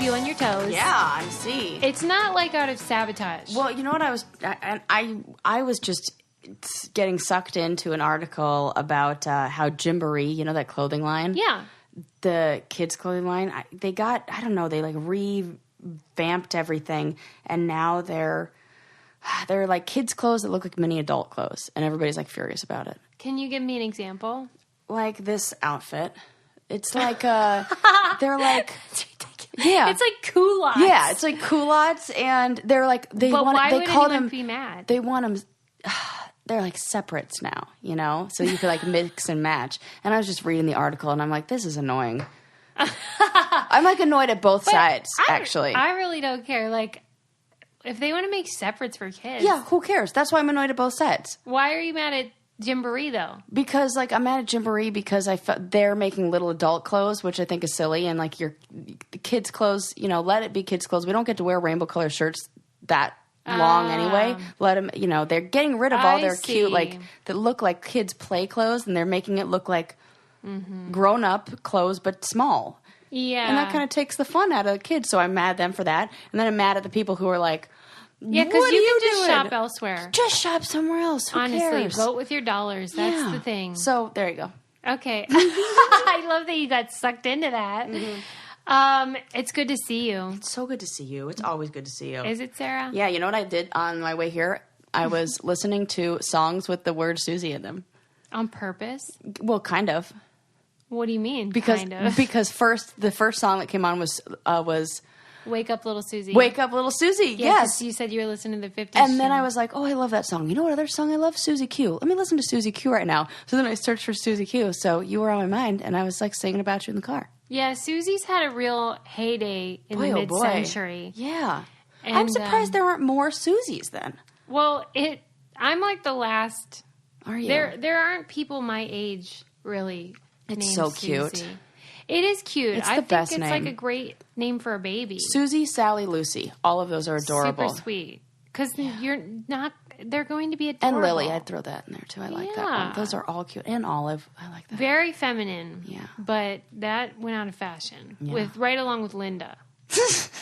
you on your toes. Yeah, I see. It's not like out of sabotage. Well, you know what I was just getting sucked into an article about how Gymboree, you know, that clothing line? Yeah. The kids' clothing line, they like revamped everything, and now they're like kids' clothes that look like mini adult clothes, and everybody's like furious about it. Can you give me an example? Like this outfit. It's like they're like yeah, it's like culottes. Yeah, it's like culottes, and they're like But why would anyone be mad? They want them. They're like separates now, you know, so you could like mix and match. And I was just reading the article, and I'm like, this is annoying. I'm like annoyed at both sides, actually. I really don't care. Like, if they want to make separates for kids, yeah, who cares? That's why I'm annoyed at both sides. Why are you mad at Gymboree though? Because like I'm mad at Gymboree because they're making little adult clothes, which I think is silly, and like the kids' clothes, you know, let it be kids' clothes. We don't get to wear rainbow color shirts that long anyway. Let them, you know, they're getting rid of all their cute, like, that look like kids' play clothes, and they're making it look like grown up clothes, but small. Yeah. And that kind of takes the fun out of the kids. So I'm mad at them for that. And then I'm mad at the people who are like, yeah, because you can just shop elsewhere. Just shop somewhere else. Who Honestly, cares? vote with your dollars. That's the thing. So there you go. Okay. I love that you got sucked into that. It's good to see you. It's so good to see you. It's always good to see you. Is it, Sarah? Yeah, you know what I did on my way here? I was listening to songs with the word Susie in them. On purpose? Well, kind of. What do you mean, kind of? Because the first song that came on was Wake Up Little Susie. Wake Up Little Susie, yes. You said you were listening to the 50s. And then I was like, oh, I love that song. You know what other song I love? Susie Q. Let me listen to Susie Q right now. So then I searched for Susie Q. So you were on my mind, and I was like singing about you in the car. Yeah, Susie's had a real heyday in the mid-century. Yeah. And, I'm surprised there aren't more Susies then. Well, I'm like the last. Are you? There aren't people my age, really. It's so cute. Susie. It is cute. It's the best name. It's like a great name for a baby. Susie, Sally, Lucy. All of those are adorable. Super sweet. Because you're not... They're going to be adorable. And Lily, I'd throw that in there too. I like that one. Those are all cute. And Olive, I like that. Very feminine. Yeah. But that went out of fashion. Right along with Linda.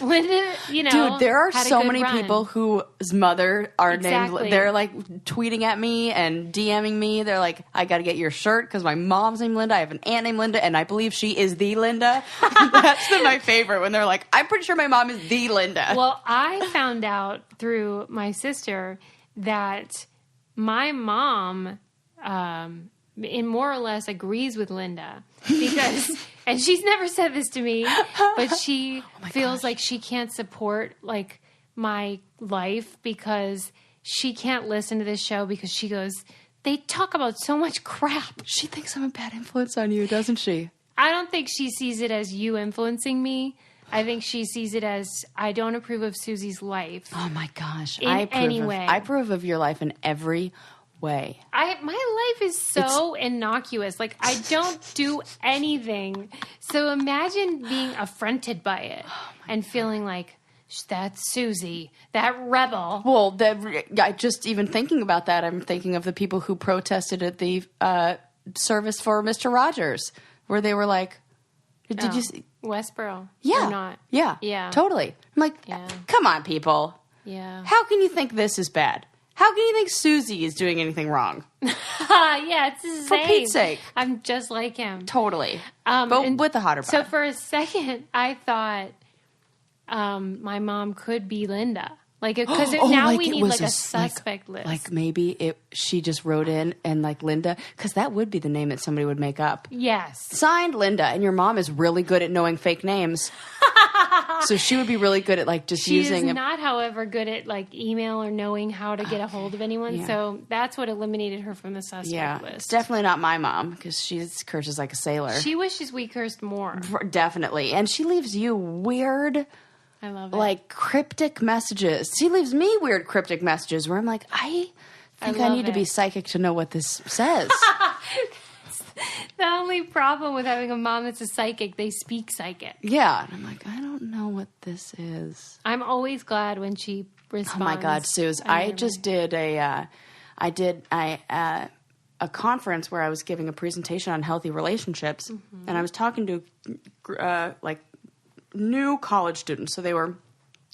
Linda, you know, dude, there are had so a good many run. people whose mother are named. They're like tweeting at me and DMing me. They're like, "I got to get your shirt because my mom's named Linda. I have an aunt named Linda, and I believe she is the Linda." That's my favorite when they're like, "I'm pretty sure my mom is the Linda." Well, I found out through my sister that my mom, in more or less, agrees with Linda because. And she's never said this to me, but she feels like she can't support like my life because she can't listen to this show because she goes, they talk about so much crap. She thinks I'm a bad influence on you, doesn't she? I don't think she sees it as you influencing me. I think she sees it as I don't approve of Susie's life. Oh my gosh. I approve of your life in every way. My life is so innocuous. Like, I don't do anything. So imagine being affronted by it and feeling like, that's Susie, that rebel. Well, just even thinking about that, I'm thinking of the people who protested at the service for Mr. Rogers, where they were like, did you see? Westboro. Yeah. Or not. Yeah. Yeah. Totally. I'm like, come on, people. Yeah. How can you think this is bad? How can you think Susie is doing anything wrong? Yeah, it's the same. For Pete's sake. I'm just like him. Totally. But with the hotter part. So for a second, I thought my mom could be Linda. Like, because now we need like a suspect list. Like maybe she just wrote in and like Linda, because that would be the name that somebody would make up. Yes. Signed Linda, and your mom is really good at knowing fake names. So she would be really good at like just using. She is not, however, good at like email or knowing how to get a hold of anyone. Yeah. So that's what eliminated her from the suspect list. It's definitely not my mom because she curses like a sailor. She wishes we cursed more. Definitely, and she leaves you weird. I love it. Like cryptic messages. She leaves me weird cryptic messages where I'm like, I think I need to be psychic to know what this says. The only problem with having a mom that's a psychic, they speak psychic. Yeah. And I'm like, I don't know what this is. I'm always glad when she responds. Oh my God, Suze. I just did a conference where I was giving a presentation on healthy relationships. Mm-hmm. And I was talking to new college students. So they were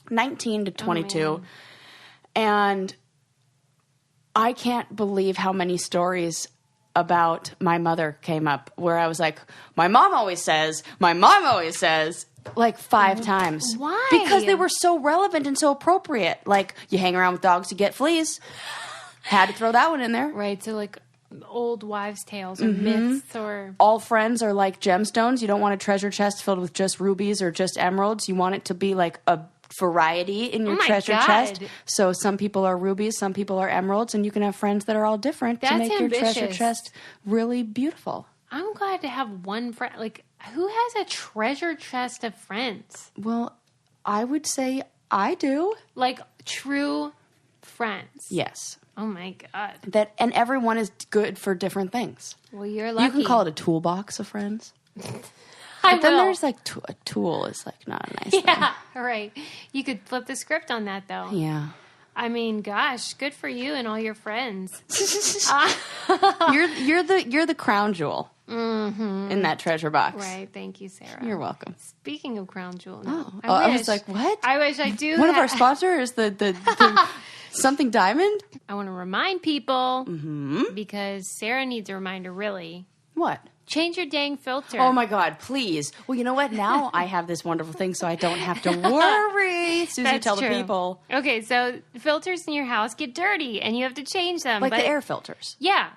19 to 22. Oh, and I can't believe how many stories about my mother came up where I was like, my mom always says, like 5 times. Why? Because they were so relevant and so appropriate. Like, you hang around with dogs, you get fleas. Had to throw that one in there. Right, so like old wives' tales or myths or... All friends are like gemstones. You don't want a treasure chest filled with just rubies or just emeralds. You want it to be like a variety in your treasure chest. So some people are rubies, some people are emeralds, and you can have friends that are all different to make your treasure chest really beautiful. I'm glad to have one friend. Like, who has a treasure chest of friends? Well, I would say I do. Like, true friends. Yes. Oh my God. And everyone is good for different things. Well, you're lucky. You can call it a toolbox of friends. But then there's like a tool is like not a nice thing. Yeah, right. You could flip the script on that though. Yeah. I mean, gosh, good for you and all your friends. You're the crown jewel in that treasure box. Right. Thank you, Sarah. You're welcome. Speaking of crown jewel, I was like, what? I wish I do. One of our sponsors is the something diamond. I want to remind people because Sarah needs a reminder. Really, what? Change your dang filter. Oh my God, please. Well, you know what? Now I have this wonderful thing so I don't have to worry. Susie, That's tell true. the people. Okay, so filters in your house get dirty and you have to change them. Like the air filters. Yeah.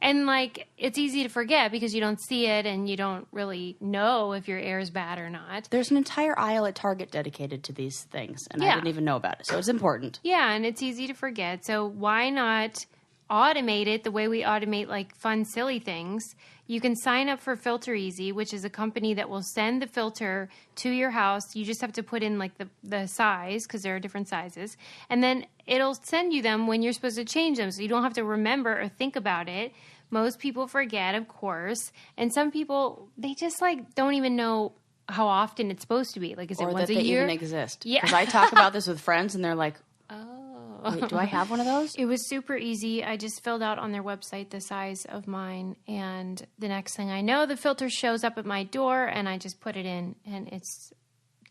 And like, it's easy to forget because you don't see it and you don't really know if your air is bad or not. There's an entire aisle at Target dedicated to these things, and I didn't even know about it. So it's important. Yeah, and it's easy to forget. So why not automate it the way we automate like fun, silly things? You can sign up for Filter Easy, which is a company that will send the filter to your house. You just have to put in like the size because there are different sizes. And then it'll send you them when you're supposed to change them. So you don't have to remember or think about it. Most people forget, of course. And some people, they just like don't even know how often it's supposed to be. Like, is it once a year? Or that they even exist. Yeah. Because I talk about this with friends and they're like, oh. Wait, do I have one of those? It was super easy. I just filled out on their website the size of mine, and the next thing I know, the filter shows up at my door, and I just put it in, and it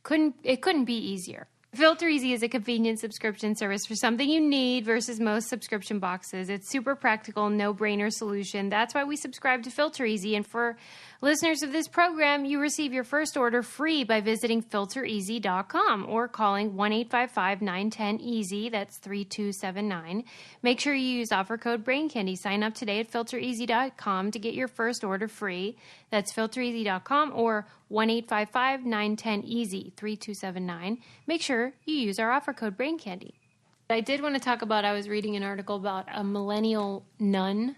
couldn't be easier. Filter Easy is a convenient subscription service for something you need versus most subscription boxes. It's super practical, no-brainer solution. That's why we subscribe to Filter Easy. And for listeners of this program, you receive your first order free by visiting filtereasy.com or calling 1-855-910-EASY. That's 3279. Make sure you use offer code BRAINCANDY. Sign up today at filtereasy.com to get your first order free. That's filtereasy.com or 1-855-910-EASY, 3279. Make sure you use our offer code BRAINCANDY. I did want to talk about, I was reading an article about a millennial nun.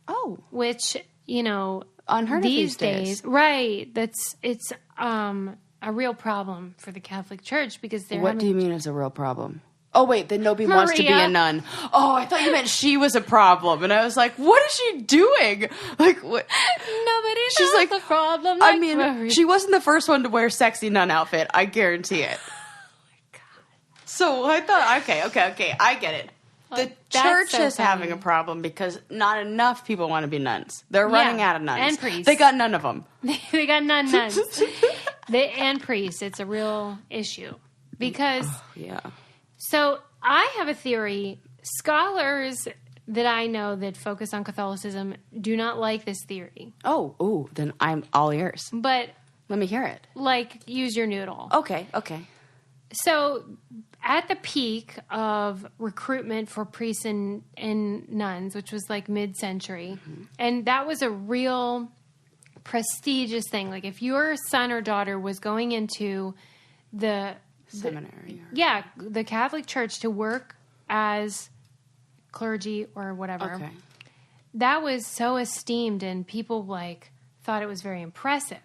Oh. Which, you know, unheard of these days. Right. It's a real problem for the Catholic Church because they're What do you mean it's a real problem? Oh, wait, then nobody wants to be a nun. Oh, I thought you meant she was a problem. And I was like, what is she doing? Like, what? Nobody She's knows like, the problem. I mean, she wasn't the first one to wear sexy nun outfit. I guarantee it. Oh, my God. So I thought, okay, I get it. The church is having a problem because not enough people want to be nuns. They're running out of nuns. And priests. They got none of them. They got nuns. And priests. It's a real issue. Because... yeah. So I have a theory. Scholars that I know that focus on Catholicism do not like this theory. Oh, then I'm all ears. But let me hear it. Like, use your noodle. Okay. So at the peak of recruitment for priests and nuns, which was like mid-century, and that was a real prestigious thing. Like if your son or daughter was going into the seminary. The Catholic Church to work as clergy or whatever. Okay. That was so esteemed and people like thought it was very impressive.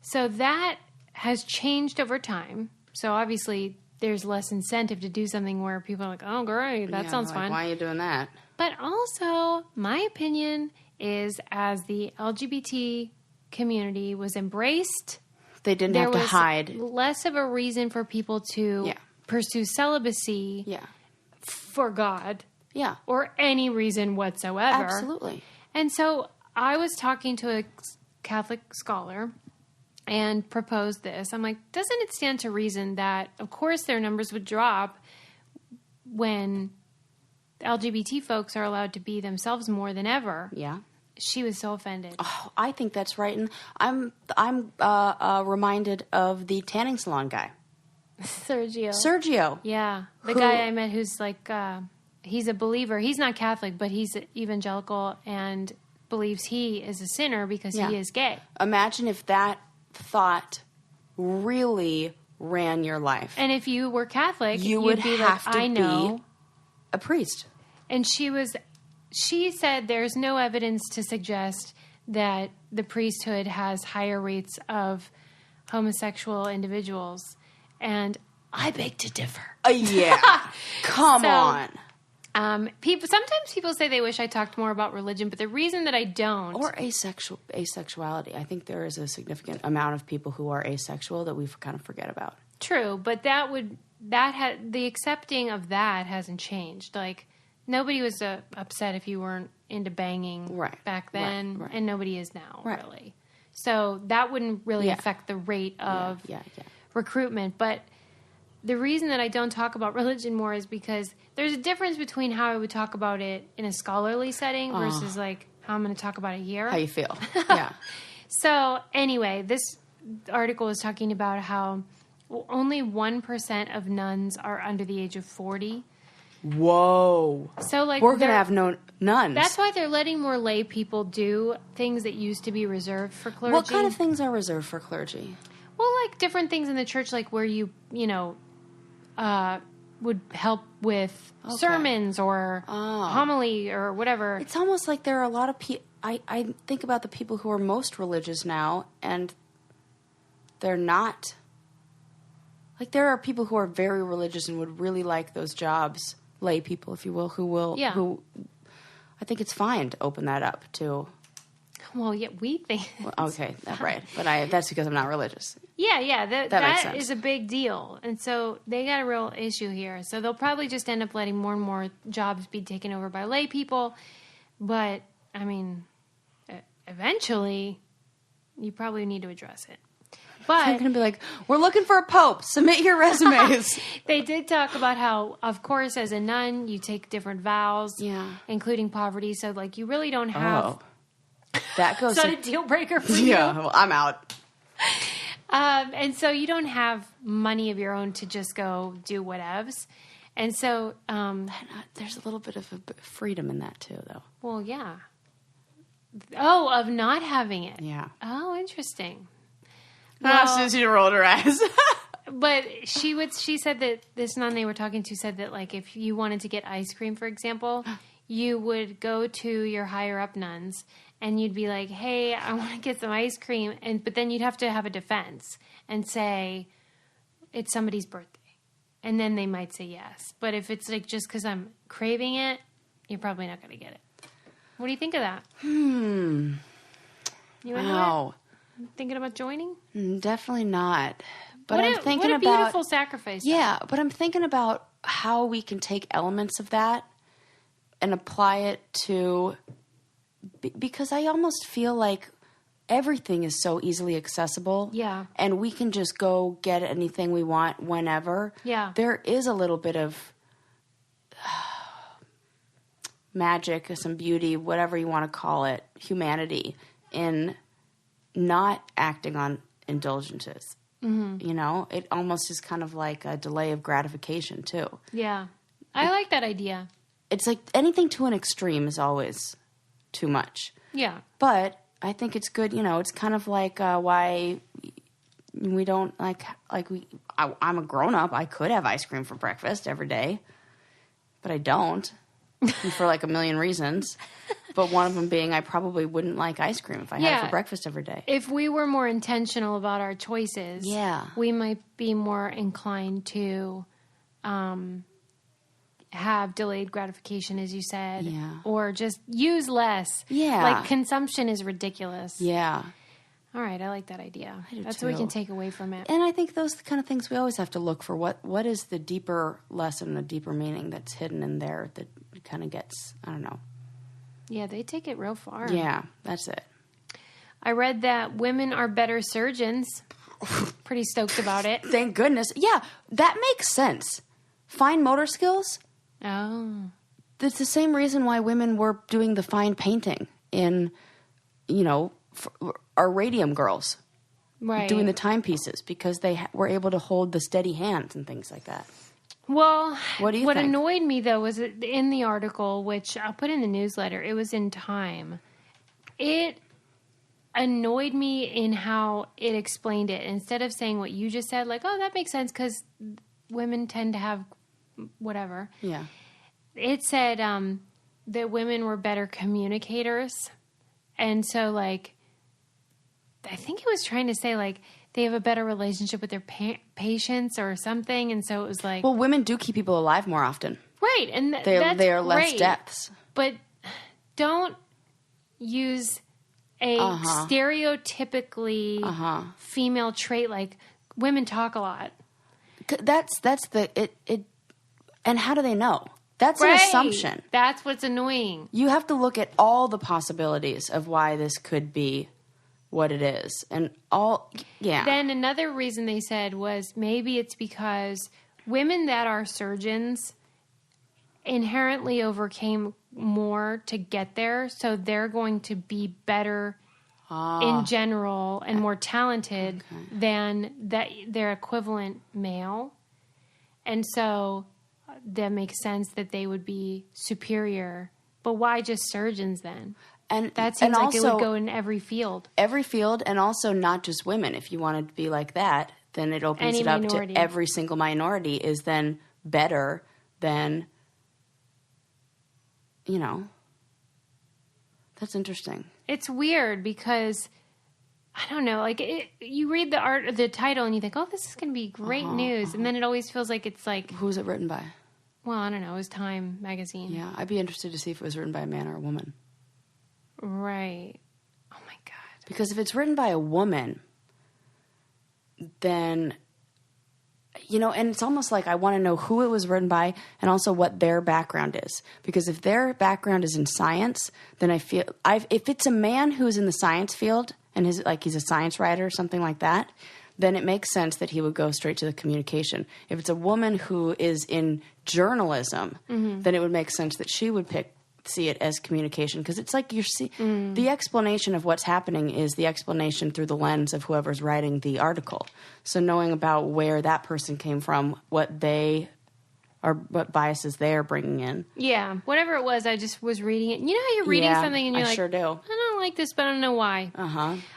So that has changed over time. So obviously there's less incentive to do something where people are like, oh great, that sounds fun. Why are you doing that? But also my opinion is as the LGBT community was embraced, they didn't have to hide. Less of a reason for people to pursue celibacy for God. Yeah. Or any reason whatsoever. Absolutely. And so I was talking to a Catholic scholar, and proposed this. I'm like, doesn't it stand to reason that, of course, their numbers would drop when LGBT folks are allowed to be themselves more than ever? Yeah. She was so offended. Oh, I think that's right. And I'm reminded of the tanning salon guy. Sergio. Yeah. The guy I met who's like, he's a believer. He's not Catholic, but he's evangelical and believes he is a sinner because he is gay. Imagine if that thought really ran your life. And if you were Catholic, you would be have like, to I know. be a priest. And she said there's no evidence to suggest that the priesthood has higher rates of homosexual individuals. And I beg to differ. Yeah. Come on. Sometimes people say they wish I talked more about religion, but the reason that I don't, or asexuality. I think there is a significant amount of people who are asexual that we kind of forget about. True, but the accepting of that hasn't changed. Like nobody was upset if you weren't into banging back then, right. and nobody is now really. So that wouldn't really affect the rate of recruitment, but. The reason that I don't talk about religion more is because there's a difference between how I would talk about it in a scholarly setting versus like how I'm going to talk about it here. How you feel. Yeah. So anyway, this article was talking about how only 1% of nuns are under the age of 40. Whoa. So like we're going to have no nuns. That's why they're letting more lay people do things that used to be reserved for clergy. What kind of things are reserved for clergy? Well, like different things in the church, like where you know, would help with sermons or homily or whatever. It's almost like there are a lot of people. I think about the people who are most religious now, and they're not. Like there are people who are very religious and would really like those jobs, lay people, if you will, who I think it's fine to open that up to. Well, yeah, we think. Well, okay, right, but that's because I'm not religious. Yeah, that makes sense. Is a big deal, and so they got a real issue here. So they'll probably just end up letting more and more jobs be taken over by lay people. But I mean, eventually, you probably need to address it. But I'm going to be like, we're looking for a pope. Submit your resumes. They did talk about how, of course, as a nun, you take different vows, including poverty. So, like, you really don't have. Oh. That goes. Is that a deal breaker for you? Yeah, well, I'm out. And so you don't have money of your own to just go do whatevs. And so there's a little bit of freedom in that too, though. Well, yeah. Oh, of not having it. Yeah. Oh, interesting. Susie rolled her eyes. But she said that this nun they were talking to said that like if you wanted to get ice cream, for example, you would go to your higher up nuns and you'd be like, hey, I want to get some ice cream. But then you'd have to have a defense and say, it's somebody's birthday. And then they might say yes. But if it's like just because I'm craving it, you're probably not going to get it. What do you think of that? You wow. Thinking about joining? Definitely not. But I'm thinking what a beautiful sacrifice. Yeah, but I'm thinking about how we can take elements of that and apply it to... Because I almost feel like everything is so easily accessible. Yeah. And we can just go get anything we want whenever. Yeah. There is a little bit of magic, some beauty, whatever you want to call it, humanity, in not acting on indulgences. Mm-hmm. You know? It almost is kind of like a delay of gratification, too. Yeah. I like that idea. It's like anything to an extreme is always... too much. Yeah. But I think it's good, you know, it's kind of like why we don't I'm a grown up. I could have ice cream for breakfast every day, but I don't for like a million reasons. But one of them being I probably wouldn't like ice cream if I had it for breakfast every day. If we were more intentional about our choices, we might be more inclined to have delayed gratification, as you said, or just use less. Yeah. Like consumption is ridiculous. Yeah. All right. I like that idea. That's too. what we can take away from it. And I think those are the kind of things we always have to look for. What is the deeper lesson, the deeper meaning that's hidden in there that kind of gets, I don't know. Yeah. They take it real far. Yeah. That's it. I read that women are better surgeons. Pretty stoked about it. Thank goodness. Yeah, that makes sense. Fine motor skills. Oh. That's the same reason why women were doing the fine painting in, our radium girls. Right. Doing the timepieces because they were able to hold the steady hands and things like that. Well, what think? Annoyed me, though, was in the article, which I'll put in the newsletter, it was in Time. It annoyed me in how it explained it. Instead of saying what you just said, like, oh, that makes sense because women tend to have whatever. Yeah. It said that women were better communicators. And so, like, I think it was trying to say, like, they have a better relationship with their patients or something. And so it was like... Well, women do keep people alive more often. Right. And they are less deaths. But don't use a stereotypically female trait like women talk a lot. That's and how do they know? That's an assumption. That's what's annoying. You have to look at all the possibilities of why this could be what it is. And Then another reason they said was maybe it's because women that are surgeons inherently overcame more to get there, so they're going to be better in general and more talented than their equivalent male. And so that makes sense that they would be superior. But why just surgeons then? And that seems like it would go in every field. Every field, and also not just women. If you wanted to be like that, then it opens it up to every single minority is then better than, That's interesting. It's weird because, I don't know, like you read the title and you think, oh, this is going to be great news. And then it always feels like it's like... Who's it written by? Well, I don't know. It was Time magazine. Yeah, I'd be interested to see if it was written by a man or a woman. Right. Oh, my God. Because if it's written by a woman, then, and it's almost like I want to know who it was written by and also what their background is. Because if their background is in science, then I feel... if it's a man who's in the science field and he's a science writer or something like that, then it makes sense that he would go straight to the communication. If it's a woman who is in journalism, then it would make sense that she would see it as communication. Because it's like the explanation of what's happening is the explanation through the lens of whoever's writing the article. So knowing about where that person came from, what biases they're bringing in. Yeah, whatever it was, I just was reading it. You know how you're reading something and you're like, I sure do. I don't like this, but I don't know why.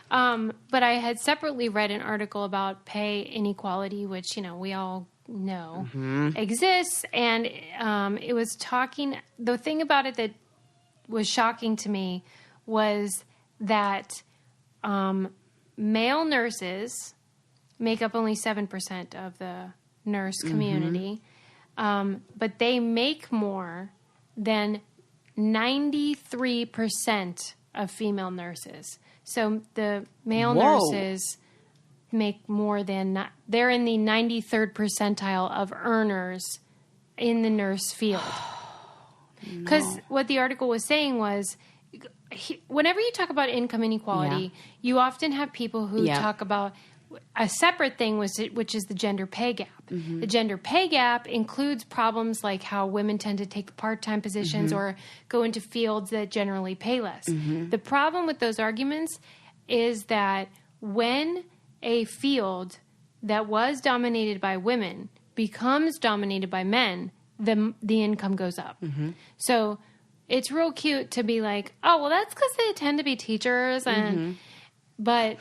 But I had separately read an article about pay inequality, which, we all know exists. And it was talking, the thing about it that was shocking to me was that male nurses make up only 7% of the nurse community. But they make more than 93% of female nurses. So the male nurses make more than... They're in the 93rd percentile of earners in the nurse field. Because what the article was saying was, whenever you talk about income inequality, you often have people who talk about... A separate thing which is the gender pay gap. The gender pay gap includes problems like how women tend to take part-time positions or go into fields that generally pay less. The problem with those arguments is that when a field that was dominated by women becomes dominated by men, the income goes up. So it's real cute to be like, oh, well, that's because they tend to be teachers. But...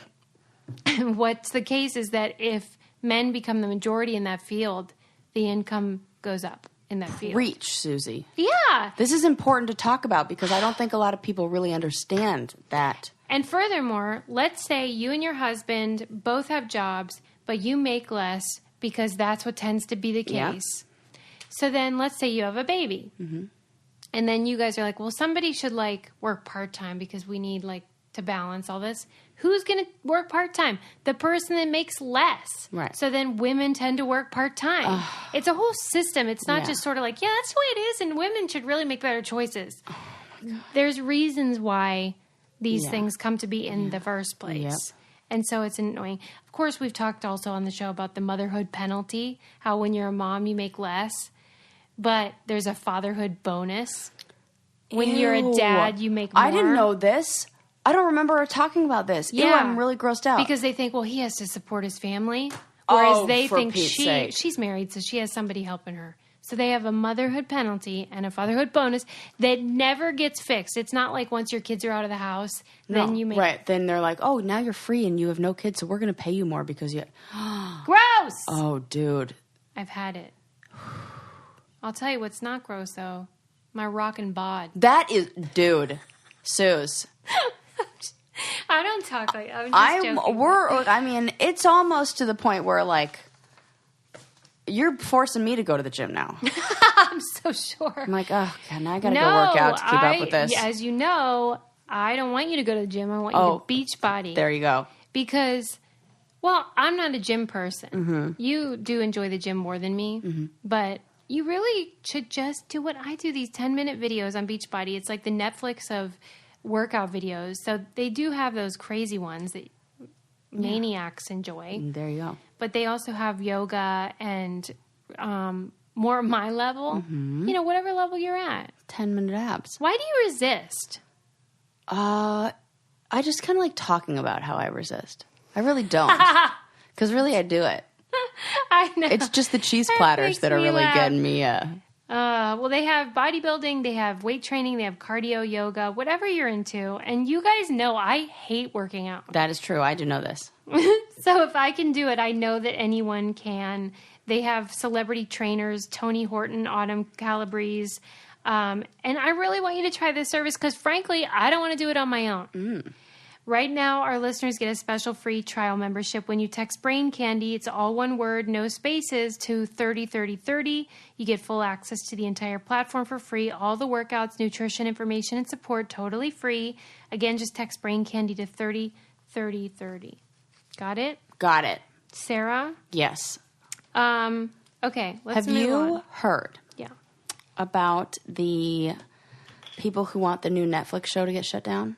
what's the case is that if men become the majority in that field, the income goes up in that field. Preach, Susie. Yeah. This is important to talk about because I don't think a lot of people really understand that. And furthermore, let's say you and your husband both have jobs, but you make less because that's what tends to be the case. So then let's say you have a baby. And then you guys are like, well, somebody should work part-time because we need to balance all this. Who's going to work part-time? The person that makes less. Right. So then women tend to work part-time. It's a whole system. It's not just sort of like, that's the way it is, and women should really make better choices. There's reasons why these things come to be in the first place. Yep. And so it's annoying. Of course, we've talked also on the show about the motherhood penalty, how when you're a mom, you make less, but there's a fatherhood bonus. When you're a dad, you make more. I didn't know this. I don't remember her talking about this. Yeah. Ew, I'm really grossed out. Because they think, well, he has to support his family. Whereas they for think Pete's sake. she's married, so she has somebody helping her. So they have a motherhood penalty and a fatherhood bonus that never gets fixed. It's not like once your kids are out of the house, then you make... Right. Then they're like, oh, now you're free and you have no kids, so we're going to pay you more because you... Gross! Oh, dude. I've had it. I'll tell you what's not gross, though. My rockin' bod. That is... Dude. Suze. I don't talk like... I'm just joking. I mean, it's almost to the point where, like... You're forcing me to go to the gym now. I'm so sure. I'm like, oh, God, now I got to go work out to keep up with this. As you know, I don't want you to go to the gym. I want you to beach body. There you go. Because, well, I'm not a gym person. Mm-hmm. You do enjoy the gym more than me. But you really should just do what I do, these 10-minute videos on Beachbody. It's like the Netflix of workout videos. So they do have those crazy ones that maniacs enjoy. There you go. But they also have yoga and more my level. You know, whatever level you're at. 10-minute abs. Why do you resist? I just kind of like talking about how I resist. I really don't. Because really I do it. I know. It's just the cheese platters that are really getting me. Well, they have bodybuilding, they have weight training, they have cardio, yoga, whatever you're into. And you guys know I hate working out. That is true. I do know this. So if I can do it, I know that anyone can. They have celebrity trainers, Tony Horton, Autumn Calabrese. And I really want you to try this service because, frankly, I don't want to do it on my own. Right now, our listeners get a special free trial membership when you text Brain Candy. It's all one word, no spaces, to 303030. You get full access to the entire platform for free. All the workouts, nutrition, information, and support totally free. Again, just text Brain Candy to 303030. Got it? Got it. Sarah? Yes. Okay, let's move on. Have you heard about the people who want the new Netflix show to get shut down?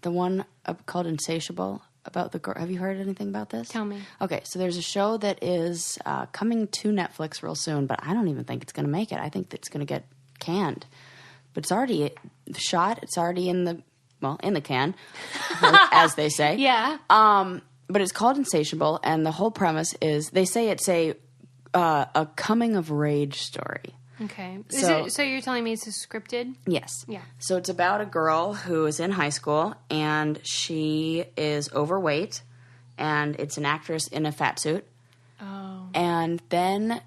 The one called Insatiable about the girl. Have you heard anything about this? Tell me. Okay, so there's a show that is coming to Netflix real soon, but I don't even think it's going to make it. I think it's going to get canned. But it's already shot. It's already in the can, as they say. Yeah. But it's called Insatiable, and the whole premise is they say it's a coming of rage story. Okay. So you're telling me it's scripted? Yes. Yeah. So it's about a girl who is in high school, and she is overweight, and it's an actress in a fat suit. Oh. And then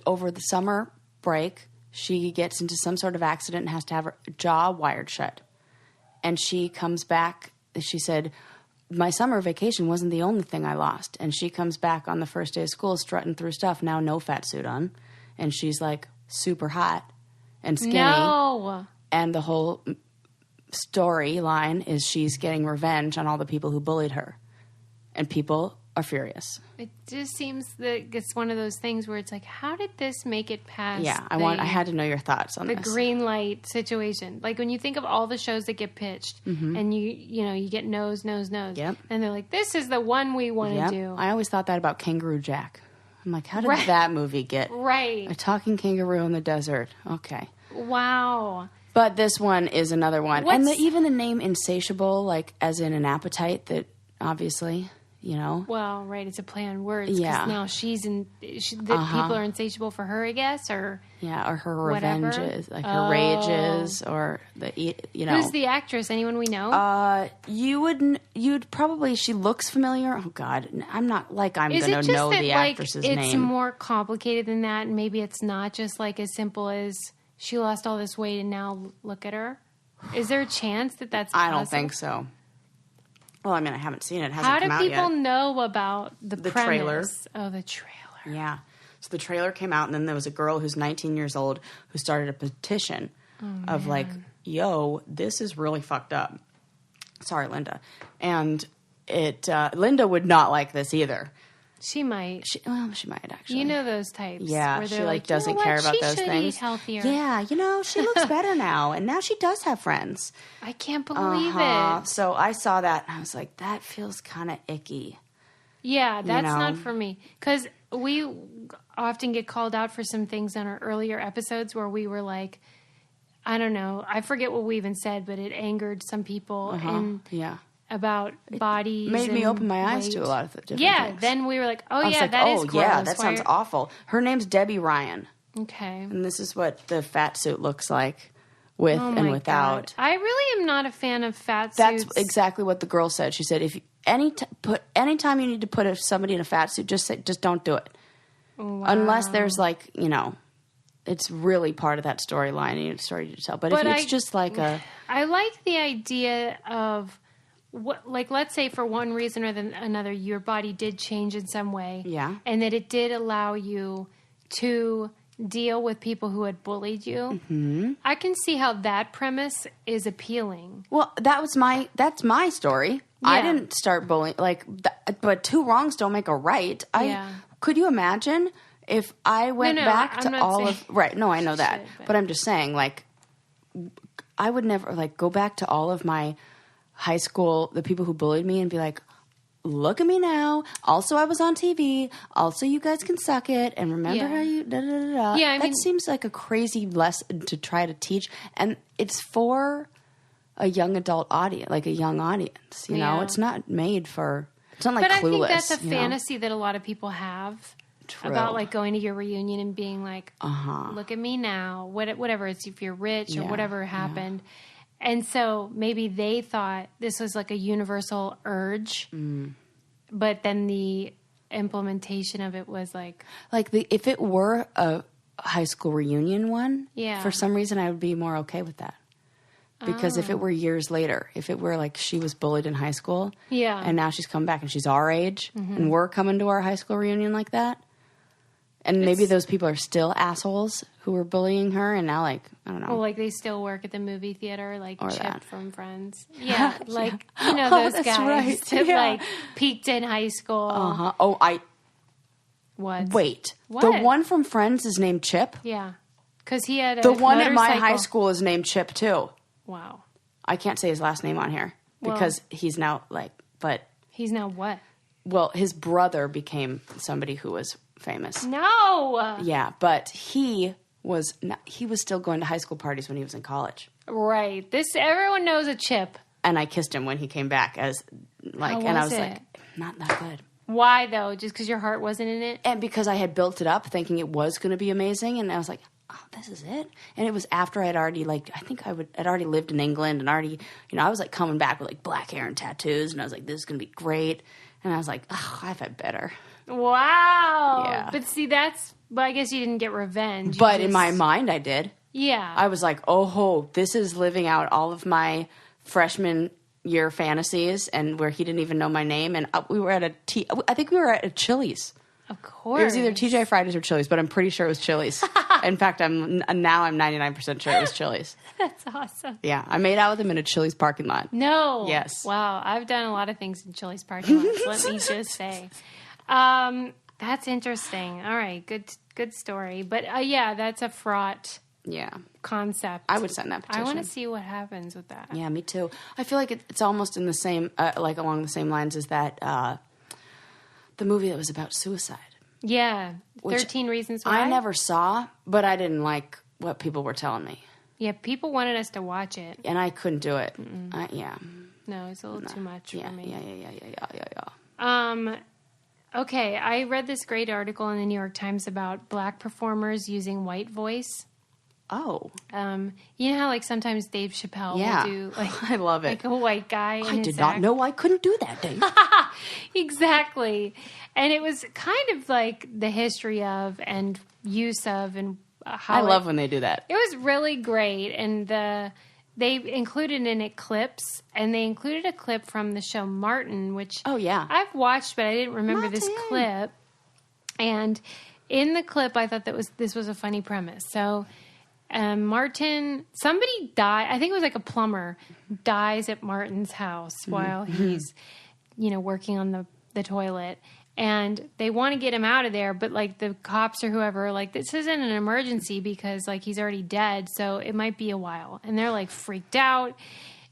over the summer break, she gets into some sort of accident and has to have her jaw wired shut. And she comes back, she said, my summer vacation wasn't the only thing I lost. And she comes back on the first day of school strutting through stuff, now no fat suit on. And she's like super hot and skinny. No. And the whole storyline is she's getting revenge on all the people who bullied her. And people are furious. It just seems that it's one of those things where it's like, how did this make it past? Yeah, I had to know your thoughts on the this. green light situation. Like when you think of all the shows that get pitched, and you get no's. Yep. And they're like, this is the one we want to do. I always thought that about Kangaroo Jack. I'm like, how did that movie get? Right. A talking kangaroo in the desert. Okay. Wow. But this one is another one. And even the name Insatiable, like as in an appetite that obviously, Well, right. It's a play on words. Yeah. Because now people are insatiable for her, I guess, or... Yeah, or her revenge whatever. is, like her rage is, or Who's the actress? Anyone we know? You'd probably, she looks familiar. Oh God, I'm not like I'm going to know the actress's name. It's more complicated than that, and maybe it's not just like as simple as she lost all this weight and now look at her. Is there a chance that that's possible? I don't think so. Well, I mean, I haven't seen it. It hasn't How come out do yet. people know about the premise? Trailer? Oh, the trailer. Yeah. So the trailer came out, and then there was a girl who's 19 years old who started a petition of like, yo, this is really fucked up. Sorry, Linda. And Linda would not like this either. She might. She might actually. You know those types. Yeah, where she they're like doesn't care about those she things. Eat healthier. Yeah, she looks better now, and now she does have friends. I can't believe it. So I saw that, and I was like, that feels kind of icky. Yeah, that's not for me. Because we often get called out for some things on our earlier episodes where we were like, I don't know, I forget what we even said, but it angered some people about bodies. Made me open my eyes weight. to a lot of different things. Then we were like, that is gross. Yeah, that sounds awful. Her name's Debbie Ryan. Okay. And this is what the fat suit looks like with and without. God. I really am not a fan of fat suits. That's suits. exactly what the girl said. She said, if anytime you need to put somebody in a fat suit, just don't do it. Wow. Unless there's like, it's really part of that storyline and it's a story to tell. But if it's just like I like the idea of let's say for one reason or another, your body did change in some way. Yeah. And that it did allow you to deal with people who had bullied you. Mm-hmm. I can see how that premise is appealing. Well, that's my story. Yeah. I didn't start bullying, but two wrongs don't make a right. Could you imagine if I went back to all of... Right, no, I know that. But I'm just saying, I would never, go back to all of my high school, the people who bullied me and be like, look at me now. Also, I was on TV. Also, you guys can suck it. And remember how you... da-da-da-da. Yeah, that seems like a crazy lesson to try to teach. And it's for a young adult audience, like a young audience. You know? It's not made for... It's not like Clueless. But I think that's a fantasy that a lot of people have. True. About going to your reunion and being like, look at me now. Whatever. It's if you're rich or whatever happened. And so maybe they thought this was like a universal urge, but then the implementation of it was if it were a high school reunion one, for some reason I would be more okay with that. Because if it were years later, if it were she was bullied in high school, and now she's come back and she's our age, and we're coming to our high school reunion like that, and maybe those people are still assholes who were bullying her, and now, I don't know. Well, they still work at the movie theater, Chip that. from Friends. Yeah, those guys that, peaked in high school. Uh-huh. Oh, What? Wait. What? The one from Friends is named Chip? Yeah. Because he had The one at my high school is named Chip, too. Wow. I can't say his last name on here, because he's now, but... He's now what? Well, his brother became somebody who was famous. No. Yeah, but he was still going to high school parties when he was in college. Right. Everyone knows a Chip. And I kissed him when he came back I was not that good. Why though? Just because your heart wasn't in it? And because I had built it up thinking it was going to be amazing, and I was like, oh, this is it. And it was after I'd already I'd already lived in England and already, I was coming back with black hair and tattoos, and I was like, this is going to be great. And I was like, oh, I've had better. Wow. Yeah. But see, I guess you didn't get revenge. In my mind, I did. Yeah. I was like, oh, this is living out all of my freshman year fantasies, and where he didn't even know my name. And we were at I think we were at a Chili's. Of course. It was either TGI Fridays or Chili's, but I'm pretty sure it was Chili's. In fact, I'm 99% sure it was Chili's. That's awesome. Yeah. I made out with him in a Chili's parking lot. No. Yes. Wow. I've done a lot of things in Chili's parking lots, let me just say. That's interesting. All right. Good story. But that's a fraught concept. I would send that petition. I want to see what happens with that. Yeah, me too. I feel like it's almost in the same, along the same lines as that, the movie that was about suicide. Yeah. 13 Reasons Why. I never saw, but I didn't like what people were telling me. Yeah, people wanted us to watch it. And I couldn't do it. Yeah. No, it's a little too much for me. Yeah. Okay, I read this great article in the New York Times about black performers using white voice. Oh. You know how sometimes Dave Chappelle will do I love it. A white guy. I did not know I couldn't do that, Dave. Exactly. And it was kind of the history of and use of and how I love when they do that. It was really great. And they included in it clips, and they included a clip from the show Martin, which I've watched, but I didn't remember this clip. And in the clip, I thought this was a funny premise. So Martin, somebody died. I think it was a plumber dies at Martin's house while he's, working on the toilet. And they want to get him out of there, but like the cops or whoever are like, this isn't an emergency because like he's already dead, so it might be a while. And they're like freaked out.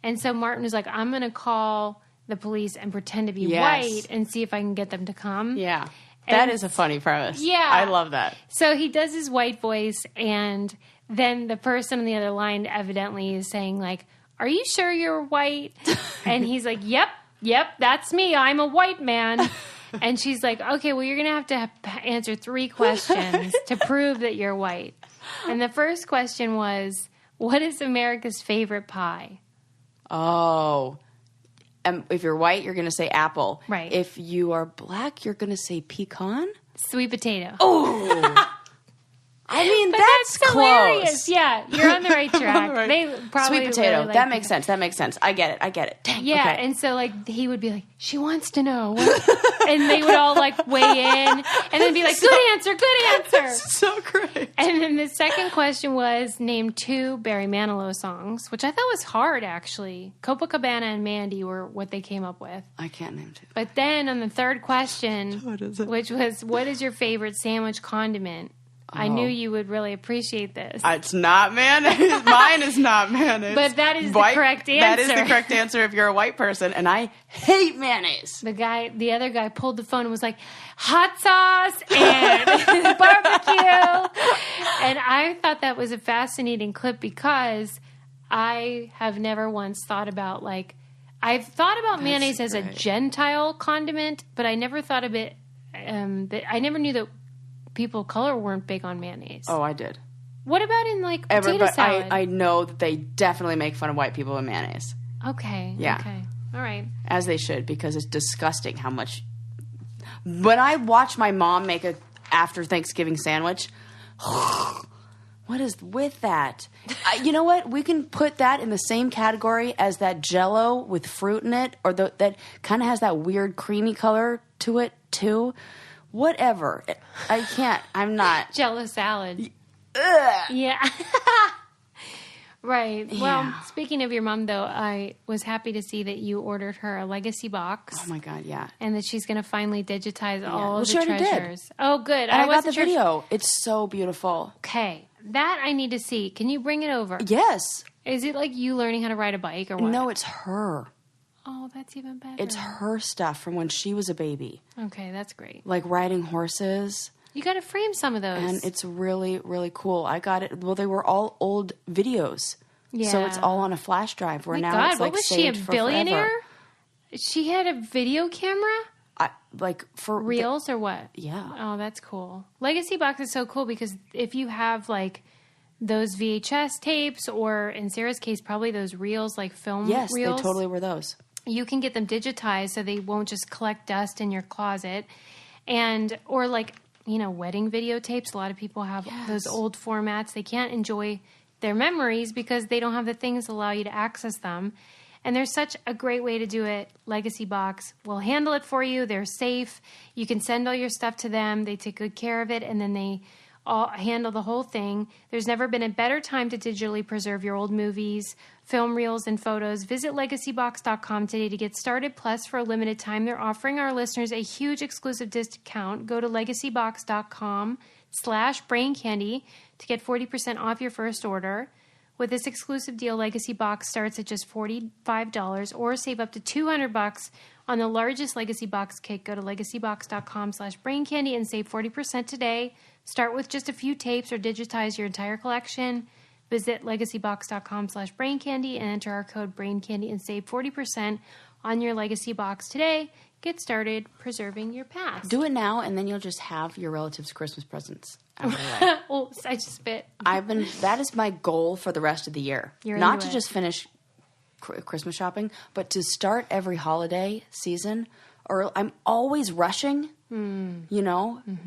And so Martin was like, I'm going to call the police and pretend to be white and see if I can get them to come. Yeah. That is a funny premise. Yeah. I love that. So he does his white voice, and then the person on the other line evidently is saying like, are you sure you're white? And he's like, yep, that's me. I'm a white man. And she's like, okay, well, you're going to have answer 3 questions to prove that you're white. And the first question was, what is America's favorite pie? Oh. If you're white, you're going to say apple. Right. If you are black, you're going to say pecan? Sweet potato. Oh. I mean, that's close. Hilarious. Yeah, you're on the right track. Right. They probably Sweet potato. really That makes sense. I get it. Dang. Yeah, okay. and so like he would be like, she wants to know, and they would all like weigh in, and then be like, good answer. So great. And then the second question was name 2 Barry Manilow songs, which I thought was hard actually. Copacabana and Mandy were what they came up with. I can't name 2. But then on the third question, What is it? which was what is your favorite sandwich condiment? I knew you would really appreciate this. It's not mayonnaise. Mine is not mayonnaise. But that is the correct answer. That is the correct answer if you're a white person, and I hate mayonnaise. The other guy pulled the phone and was like, hot sauce and barbecue. And I thought that was a fascinating clip because I have never once thought about I've thought about mayonnaise as a Gentile condiment, but I never thought of it, I never knew that people of color weren't big on mayonnaise. Oh, I did. What about in potato salad? I know that they definitely make fun of white people with mayonnaise. Okay. Yeah. Okay. All right. As they should, because it's disgusting how much. When I watch my mom make a after Thanksgiving sandwich, what is with that? You know what? We can put that in the same category as that Jell-O with fruit in it, or that kind of has that weird creamy color to it too. Whatever. I can't. I'm not. Jell-O salad. Ugh. Yeah. Right. Yeah. Well, speaking of your mom, though, I was happy to see that you ordered her a legacy box. Oh, my God, yeah. And that she's going to finally digitize all Well, of she the already treasures. did. Oh, good. And I got the wasn't sure video. It's so beautiful. Okay. That I need to see. Can you bring it over? Yes. Is it like you learning how to ride a bike or what? No, it's her. Oh, that's even better. It's her stuff from when she was a baby. Okay, that's great. Like riding horses. You got to frame some of those. And it's really, really cool. I got it. Well, they were all old videos. Yeah. So it's all on a flash drive where My now God, it's like what was she, a saved for billionaire? forever. She had a video camera? For Reels or what? Yeah. Oh, that's cool. Legacy Box is so cool because if you have like those VHS tapes or in Sarah's case, probably those reels, like film Yes, reels. they totally were those. You can get them digitized so they won't just collect dust in your closet. Or like, wedding videotapes. A lot of people have those old formats. They can't enjoy their memories because they don't have the things that allow you to access them. And there's such a great way to do it. Legacy Box will handle it for you. They're safe. You can send all your stuff to them. They take good care of it, and then they all handle the whole thing. There's never been a better time to digitally preserve your old movies, film reels, and photos. Visit legacybox.com today to get started. Plus, for a limited time, they're offering our listeners a huge exclusive discount. Go to legacybox.com/braincandy to get 40% off your first order. With this exclusive deal, Legacy Box starts at just $45 or save up to $200 on the largest Legacy Box kit. Go to legacybox.com/braincandy and save 40% today. Start with just a few tapes or digitize your entire collection. Visit legacybox.com/braincandy and enter our code BRAINCANDY and save 40% on your Legacy Box today. Get started preserving your past. Do it now, and then you'll just have your relatives' Christmas presents out of the way. Oh, I just spit. That is my goal for the rest of the year. You're Not into to it. just finish Christmas shopping, but to start every holiday season. Or I'm always rushing, and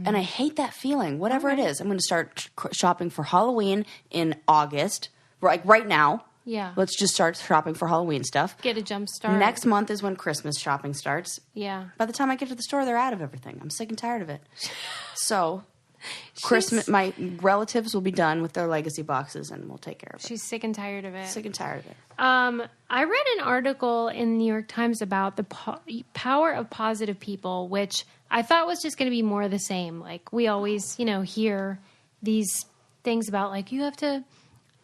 I hate that feeling. Whatever it is, I'm going to start shopping for Halloween in August, like right now. Yeah. Let's just start shopping for Halloween stuff. Get a jump start. Next month is when Christmas shopping starts. Yeah. By the time I get to the store, they're out of everything. I'm sick and tired of it. So Christmas, my relatives will be done with their legacy boxes, and we'll take care of it. She's sick and tired of it. Sick and tired of it. I read an article in the New York Times about the power of positive people, which I thought was just going to be more of the same. Like, we always, hear these things about, like, you have to,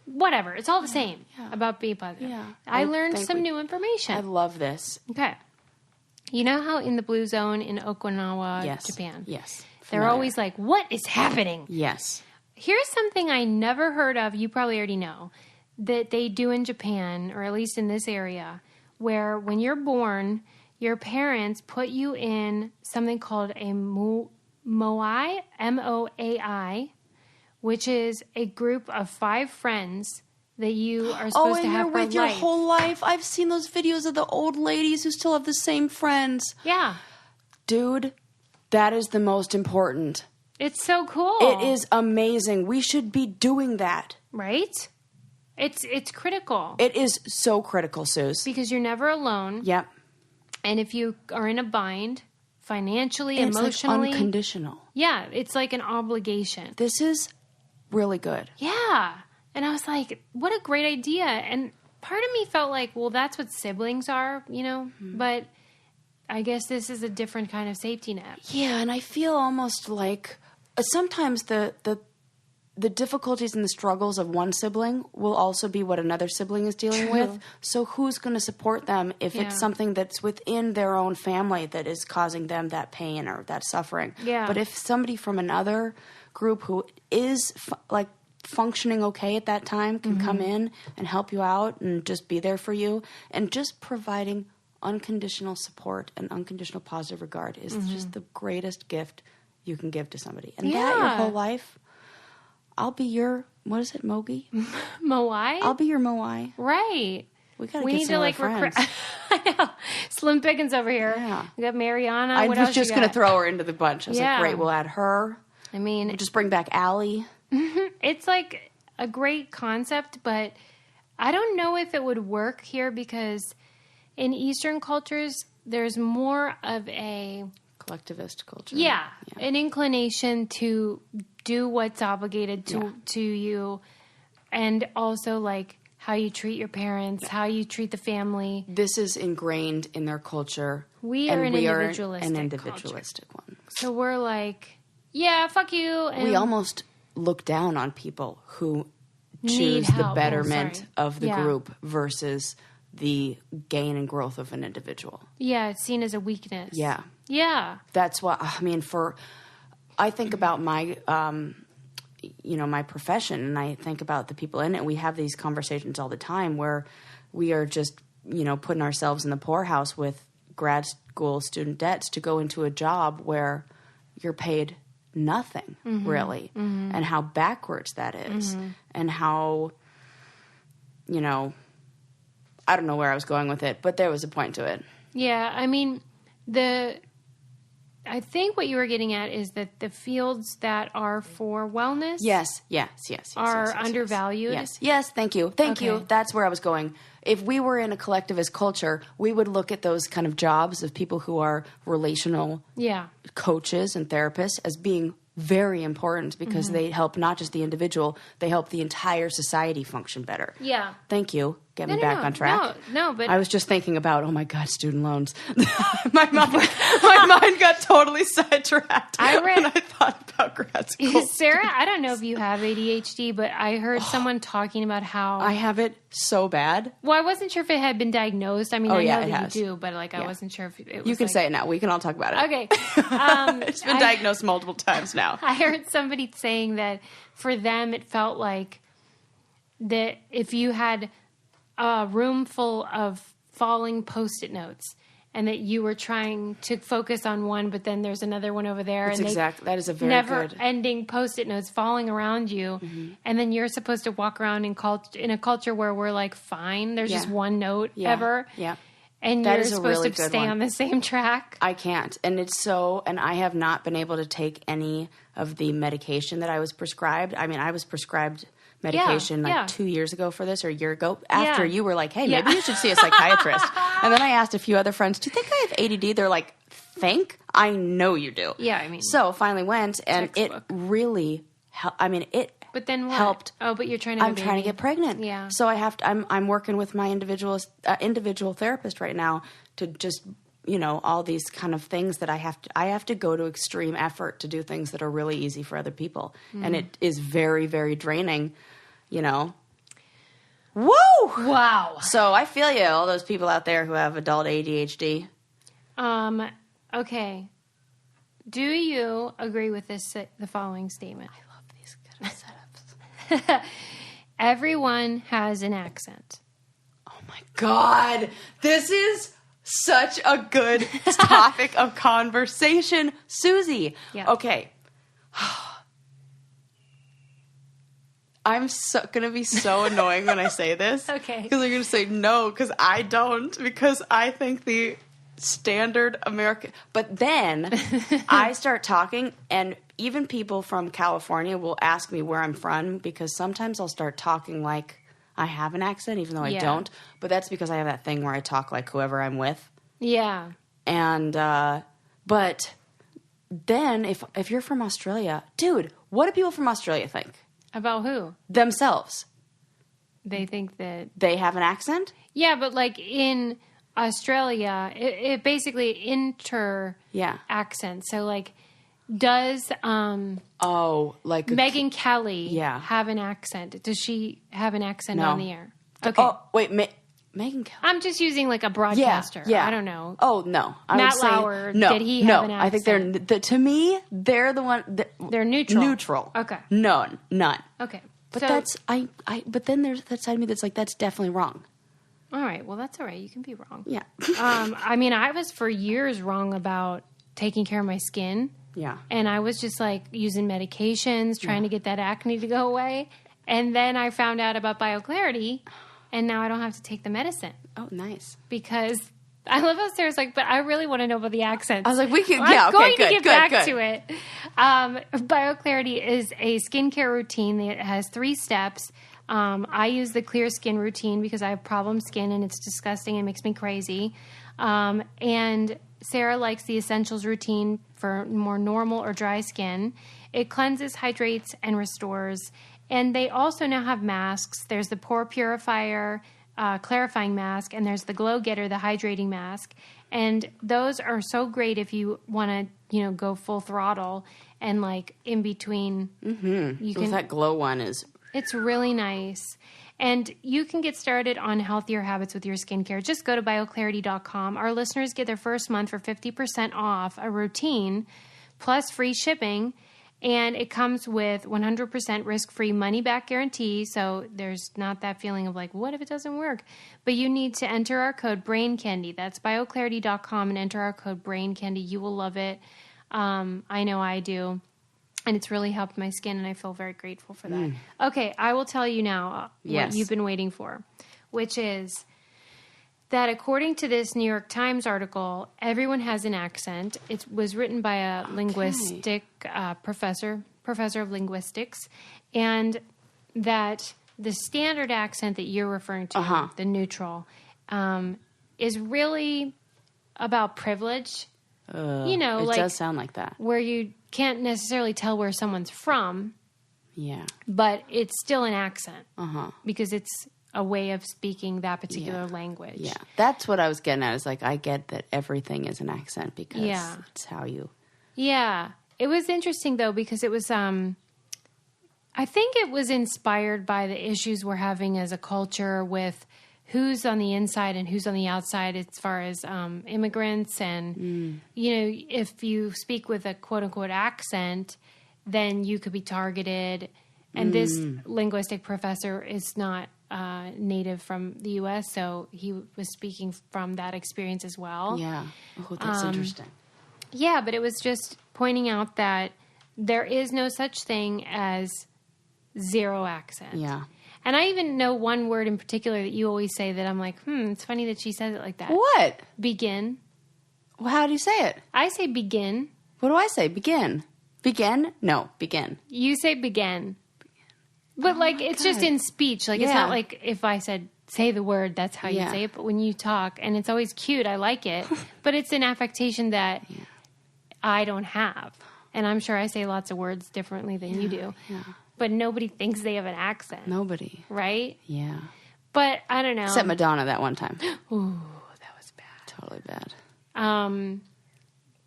whatever. It's all the same about being positive. Yeah. I learned some new information. I love this. Okay. You know how in the Blue Zone in Okinawa, Japan? Yes. They're always like, what is happening? Yes. Here's something I never heard of. You probably already know that they do in Japan, or at least in this area, where when you're born, your parents put you in something called a moai, M-O-A-I, which is a group of 5 friends that you are supposed to have for with life. your whole life. I've seen those videos of the old ladies who still have the same friends. Yeah. Dude, that is the most important. It's so cool. It is amazing. We should be doing that. Right? It's critical. It is so critical, Suze. Because you're never alone. Yep. And if you are in a bind, financially, it's emotionally. Like unconditional. Yeah, it's like an obligation. This is really good. Yeah. And I was like, what a great idea. And part of me felt like, well, that's what siblings are, But I guess this is a different kind of safety net. Yeah, and I feel almost like sometimes the difficulties and the struggles of one sibling will also be what another sibling is dealing with. So who's going to support them if it's something that's within their own family that is causing them that pain or that suffering? Yeah. But if somebody from another group who is functioning okay at that time can come in and help you out and just be there for you, and just providing unconditional support and unconditional positive regard is just the greatest gift you can give to somebody. And that your whole life, I'll be your, what is it, Mogi? Moai? I'll be your Moai. Right. We need to recruit. I know. Slim Pickens over here. Yeah. We got Mariana. I was just going to throw her into the bunch. I was like, great, we'll add her. I mean, we'll just bring back Allie. It's like a great concept, but I don't know if it would work here because in Eastern cultures, there's more of a collectivist culture. Yeah, an inclination to do what's obligated to you, and also like how you treat your parents, how you treat the family. This is ingrained in their culture. We are an individualistic one. So we're like, yeah, fuck you. And we almost look down on people who choose the betterment of the group versus the gain and growth of an individual. Yeah, it's seen as a weakness. Yeah. Yeah. That's what, I mean, I think about my, my profession, and I think about the people in it. We have these conversations all the time where we are just, putting ourselves in the poorhouse with grad school student debts to go into a job where you're paid nothing, really, and how backwards that is, and how, I don't know where I was going with it, but there was a point to it. Yeah, I mean, I think what you were getting at is that the fields that are for wellness are undervalued. Yes, thank you. Thank you. That's where I was going. If we were in a collectivist culture, we would look at those kind of jobs of people who are relational coaches and therapists as being very important because they help not just the individual, they help the entire society function better. Yeah. Thank you. Get me back on track. No, but I was just thinking about, oh my God, student loans. my mind got totally sidetracked when I thought about grad school. Sarah, I don't know if you have ADHD, but I heard someone talking about how I have it so bad. Well, I wasn't sure if it had been diagnosed. I mean, I know that you do, but I wasn't sure if it was. You can say it now. We can all talk about it. Okay. It's been diagnosed multiple times now. I heard somebody saying that for them, it felt like that if you had a room full of falling Post-it notes and that you were trying to focus on one, but then there's another one over there. That is a very never-ending Post-it notes falling around you. And then you're supposed to walk around in a culture where we're like, fine, there's just one note ever. Yeah. And you're supposed to stay on the same track. I can't. And and I have not been able to take any of the medication that I was prescribed. I mean, I was prescribed medication 2 years ago for this, or a year ago, after you were like, hey, maybe you should see a psychiatrist. And then I asked a few other friends, do you think I have ADD? They're like, think. I know you do. Yeah, I mean. So finally went, and Textbook. it really helped. I mean, it But then what? helped. Oh, but you're trying to have I'm a baby. trying to get pregnant. Yeah. So I have to. I'm working with my individual therapist right now to just, all these kind of things that I have to go to extreme effort to do things that are really easy for other people, and it is very, very draining. Woo! Wow. So I feel you, all those people out there who have adult ADHD. Okay. Do you agree with the following statement? I love these kind of setups. Everyone has an accent. Oh my God. This is such a good topic of conversation. Susie. Yeah. Okay. I'm going to be so annoying when I say this. Okay. Because I'm going to say no, because I don't. Because I think the standard American... But then I start talking, and even people from California will ask me where I'm from, because sometimes I'll start talking like I have an accent, even though I don't. But that's because I have that thing where I talk like whoever I'm with. Yeah. And, but then if you're from Australia, dude, what do people from Australia think? About who? Themselves. They think that... They have an accent? Yeah, but like in Australia, it basically accent. So like, does like Megyn Kelly have an accent? Does she have an accent on the air? Okay. Oh, wait, Megyn Kelly. I'm just using like a broadcaster. Yeah. I don't know. Oh, no. Matt Lauer, did he have an accent? I think to me, they're the one. They're neutral. Neutral. Okay. None. Okay. But so, but then there's that side of me that's like, that's definitely wrong. All right. Well, that's all right. You can be wrong. Yeah. I mean, I was for years wrong about taking care of my skin. Yeah. And I was just like using medications, trying to get that acne to go away. And then I found out about BioClarity, and now I don't have to take the medicine. Oh, nice. Because I love how Sarah's like, but I really want to know about the accents. I was like, we can, I'm going to get back to it. BioClarity is a skincare routine that has 3 steps. I use the clear skin routine because I have problem skin and it's disgusting and makes me crazy. And Sarah likes the essentials routine for more normal or dry skin. It cleanses, hydrates, and restores. And they also now have masks. There's the Pore Purifier clarifying mask, and there's the Glow Getter, the hydrating mask. And those are so great if you want to, go full throttle and like in between. Mm-hmm. You can. That Glow one is. It's really nice. And you can get started on healthier habits with your skincare. Just go to bioclarity.com. Our listeners get their first month for 50% off a routine plus free shipping. And it comes with 100% risk-free money-back guarantee, so there's not that feeling of like, what if it doesn't work? But you need to enter our code BRAINCANDY. That's bioclarity.com and enter our code BRAINCANDY. You will love it. I know I do. And it's really helped my skin, and I feel very grateful for that. Okay, I will tell you now what you've been waiting for, which is that according to this New York Times article, everyone has an accent. It was written by a linguistic professor of linguistics, and that the standard accent that you're referring to, the neutral, is really about privilege. It does sound like that. Where you can't necessarily tell where someone's from. Yeah. But it's still an accent. Because it's a way of speaking that particular language. Yeah. That's what I was getting at. Is like, I get that everything is an accent because it's how you... Yeah. It was interesting, though, because it was... I think it was inspired by the issues we're having as a culture with who's on the inside and who's on the outside as far as immigrants. And, if you speak with a quote-unquote accent, then you could be targeted. And this linguistic professor is not native from the U.S., so he was speaking from that experience as well. Yeah. Oh, that's interesting. Yeah, but it was just pointing out that there is no such thing as zero accent. Yeah. And I even know one word in particular that you always say that I'm like, it's funny that she says it like that. What? Begin. Well, how do you say it? I say begin. What do I say? Begin. Begin? No, begin. You say begin. But, it's just in speech. Like, it's not like if I said say the word, that's how you say it. But when you talk, and it's always cute, I like it. But it's an affectation that I don't have. And I'm sure I say lots of words differently than you do. Yeah. But nobody thinks they have an accent. Nobody. Right? Yeah. But I don't know. Except Madonna that one time. Ooh, that was bad. Totally bad.